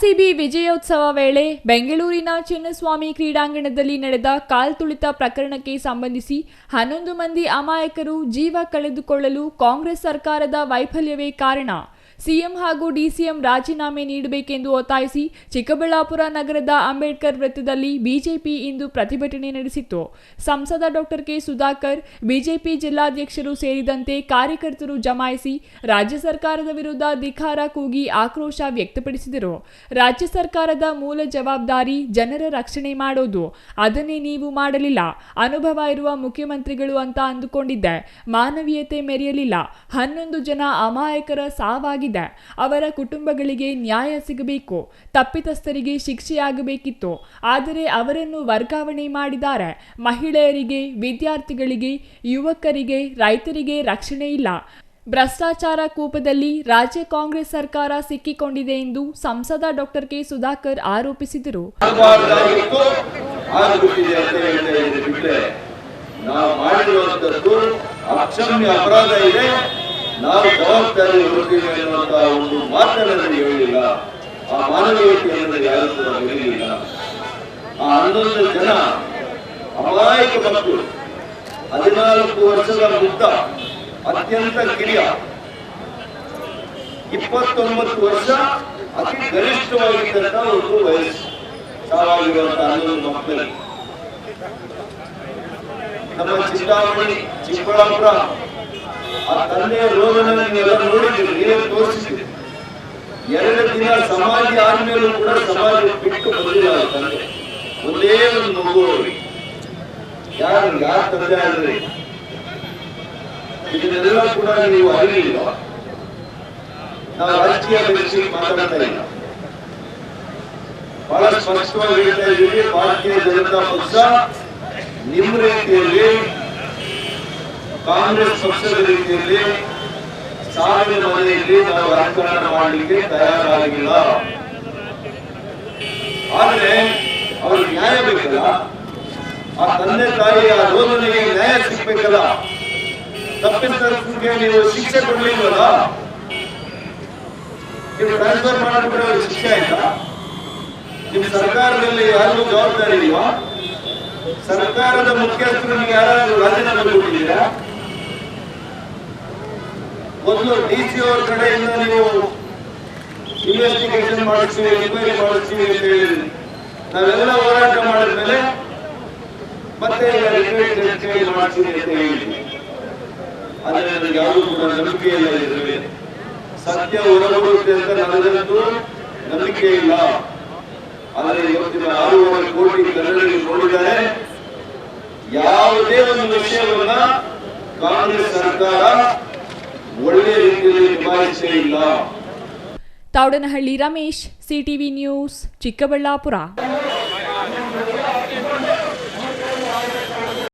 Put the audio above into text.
RCB ವಿಜಯೋತ್ಸವ ವೇಳೆ ಬೆಂಗಳೂರಿನ ಚಿನ್ನಸ್ವಾಮಿ ಕ್ರೀಡಾಂಗಣದಲ್ಲಿ ನಡೆದ ಕಾಲ್ತುಳಿತ ಪ್ರಕರಣಕ್ಕೆ ಸಂಬಂಧಿಸಿ 11 ಮಂದಿ ಅಮಾಯಕರು ಜೀವ ಕಳೆದುಕೊಳ್ಳಲು ಕಾಂಗ್ರೆಸ್ ಸರ್ಕಾರದ ವೈಫಲ್ಯವೇ ಕಾರಣ. ಸಿಎಂ ಹಾಗೂ ಡಿಸಿಎಂ ರಾಜೀನಾಮೆ ನೀಡಬೇಕೆಂದು ಒತ್ತಾಯಿಸಿ ಚಿಕ್ಕಬಳ್ಳಾಪುರ ನಗರದ ಅಂಬೇಡ್ಕರ್ ವೃತ್ತದಲ್ಲಿ ಬಿಜೆಪಿ ಇಂದು ಪ್ರತಿಭಟನೆ ನಡೆಸಿತು. ಸಂಸದ ಡಾಕ್ಟರ್ ಕೆ ಸುಧಾಕರ್, ಬಿಜೆಪಿ ಜಿಲ್ಲಾಧ್ಯಕ್ಷರು ಸೇರಿದಂತೆ ಕಾರ್ಯಕರ್ತರು ಜಮಾಯಿಸಿ ರಾಜ್ಯ ಸರ್ಕಾರದ ವಿರುದ್ಧ ಧಿಕ್ಕಾರ ಕೂಗಿ ಆಕ್ರೋಶ ವ್ಯಕ್ತಪಡಿಸಿದರು. ರಾಜ್ಯ ಸರ್ಕಾರದ ಮೂಲ ಜವಾಬ್ದಾರಿ ಜನರ ರಕ್ಷಣೆ ಮಾಡೋದು. ಅದನ್ನೇ ನೀವು ಮಾಡಲಿಲ್ಲ. ಅನುಭವ ಇರುವ ಮುಖ್ಯಮಂತ್ರಿಗಳು ಅಂತ ಅಂದುಕೊಂಡಿದ್ದೆ. ಮಾನವೀಯತೆ ಮೆರೆಯಲಿಲ್ಲ. 11 ಜನ ಅಮಾಯಕರ ಸಾವಾಗಿದೆ. ಅವರ ಕುಟುಂಬಗಳಿಗೆ ನ್ಯಾಯ ಸಿಗಬೇಕು. ತಪ್ಪಿತಸ್ಥರಿಗೆ ಶಿಕ್ಷೆಯಾಗಬೇಕಿತ್ತು. ಆದರೆ ಅವರನ್ನು ವರ್ಗಾವಣೆ ಮಾಡಿದ್ದಾರೆ. ಮಹಿಳೆಯರಿಗೆ, ವಿದ್ಯಾರ್ಥಿಗಳಿಗೆ, ಯುವಕರಿಗೆ, ರೈತರಿಗೆ ರಕ್ಷಣೆ ಇಲ್ಲ. ಭ್ರಷ್ಟಾಚಾರ ಕೂಪದಲ್ಲಿ ರಾಜ್ಯ ಕಾಂಗ್ರೆಸ್ ಸರ್ಕಾರ ಸಿಕ್ಕಿಕೊಂಡಿದೆ ಎಂದು ಸಂಸದ ಡಾಕ್ಟರ್ ಕೆ ಸುಧಾಕರ್ ಆರೋಪಿಸಿದರು. ನಾವು ಜವಾಬ್ದಾರಿ ಹೊರತೀವಿ ಅನ್ನುವಂತಹ ಒಂದು ಮಾತನ್ನು ಹೇಳಿಲ್ಲ. ಆ ಮಾನವೀಯತೆಯನ್ನು ಯಾರು ಕೂಡ ಹೇಳಿಲ್ಲ. ಆ 11 ಜನ ಅಮಾಯಕ ಮಕ್ಕಳು, 14 ವರ್ಷದ ಮುಗ್ಧ, ಅತ್ಯಂತ ಕಿರಿಯ, 29 ವರ್ಷ ಅತಿ ಗರಿಷ್ಠವಾಗಿದ್ದಂತಹ ಒಂದು ವಯಸ್ಸು ಸಾವಾಗಿರುವಂತಹ 11 ಮಕ್ಕಳು. ನಮ್ಮ ಚಿಂತಾಮಣಿ, ಚಿಕ್ಕಬಳ್ಳಾಪುರ ಆ ತಂದೆಯ ರೋಗವನ್ನು ನೀವೆಲ್ಲ ನೋಡಿದ್ದೀರಿ, ನೀವೇ ತೋರಿಸಿದ್ದೀರಿ. 2 ದಿನ ಸಮಾಧಿ ಆದ್ಮೇಲೂ ಕೂಡ ಸಮಾಜ ಬಿಟ್ಟು ಬಂದಿಲ್ಲ ತಂದೆ. ಒಂದೇ ಒಂದು ಮಗು. ಯಾರ ತಂದೆ ಆದ್ರೆ ಇದನ್ನೆಲ್ಲ ಕೂಡ ನೀವು ಅರಿಲಿಲ್ಲ. ನಾವು ರಾಜಕೀಯ ಬೆಳೆಸಿ ಮಾತಾಡ್ತಾ ಇಲ್ಲ. ಬಹಳ ಸ್ಪಷ್ಟವಾಗಿ ಹೇಳ್ತಾ ಇದ್ದೀವಿ. ಭಾರತೀಯ ಜನತಾ ಪಕ್ಷ ನಿಮ್ಮ ರೀತಿಯಲ್ಲಿ, ಕಾಂಗ್ರೆಸ್ ಪಕ್ಷದ ರೀತಿಯಲ್ಲಿ ಸಾವಿನ ಮನೆಯಲ್ಲಿ ನಾವು ರಾಜಕಾರಣ ಮಾಡಲಿಕ್ಕೆ ತಯಾರಾಗಿಲ್ಲ. ಆದರೆ ಅವ್ರಿಗೆ ನ್ಯಾಯ ಬೇಕಲ್ಲ. ಆ ತಂದೆ ತಾಯಿಯ ರೋದನೆಗೆ ನ್ಯಾಯ ಸಿಗ್ಬೇಕಲ್ಲ. ತಪ್ಪಿತಸ್ಥರಿಗೆ ನೀವು ಶಿಕ್ಷೆ ಕೊಡ್ಲಿಲ್ವಲ್ಲ. ನೀವು ಟ್ರಾನ್ಸ್ಫರ್ ಮಾಡಿಬಿಟ್ರೆ ಅವ್ರಿಗೆ ಶಿಕ್ಷೆ ಆಯ್ತಾ? ನಿಮ್ಮ ಸರ್ಕಾರದಲ್ಲಿ ಯಾರಿಗೂ ಜವಾಬ್ದಾರಿ ಇಲ್ವಾ? ಸರ್ಕಾರದ ಮುಖ್ಯಸ್ಥರು ನೀವು ಯಾರಾದ್ರೂ ರಾಜೀನಾಮೆ ಕೊಟ್ಟಿದ್ದೀರಾ? ಮೊದಲು ಡಿಸಿ ಅವರ ಕಡೆಯಿಂದ ನೀವು ಇನ್ವೆಸ್ಟಿಗೇಷನ್ ಮಾಡಿಸ್ತೀವಿ, ಎನ್ಕ್ವೈರಿ ಮಾಡಿಸ್ತೀವಿ ಅಂತ ಹೇಳಿದ್ರಿ. ನಾವೆಲ್ಲ ಹೋರಾಟ ಮಾಡಿದ್ಮೇಲೆ ಮತ್ತೆ ಮಾಡಿಸ್ತೀವಿ ಅಂತ ಹೇಳಿದ್ವಿ. ಆದ್ರೆ ನನಗೆ ಯಾವುದು ಕೂಡ ನಂಬಿಕೆ ಇಲ್ಲ. ಇದ್ರಲ್ಲಿ ಸತ್ಯ ಹೊರಬರುತ್ತೆ ಅಂತ ನನಗಂತೂ ನಂಬಿಕೆ ಇಲ್ಲ. ಆದರೆ ಇವತ್ತಿನ 6.5 ಕೋಟಿ ಕನ್ನಡಿಗರು ನೋಡಿದ್ದಾರೆ. ಯಾವುದೇ ಒಂದು ವಿಷಯವನ್ನ ಕಾಂಗ್ರೆಸ್ ಸರ್ಕಾರ ಒಳ್ಳೆಯ ರೀತಿಯಲ್ಲಿ ನಿಭಾಯಿಸೇ ಇಲ್ಲ. Thoudanahalli Ramesh, CTV news, Chikkaballapur.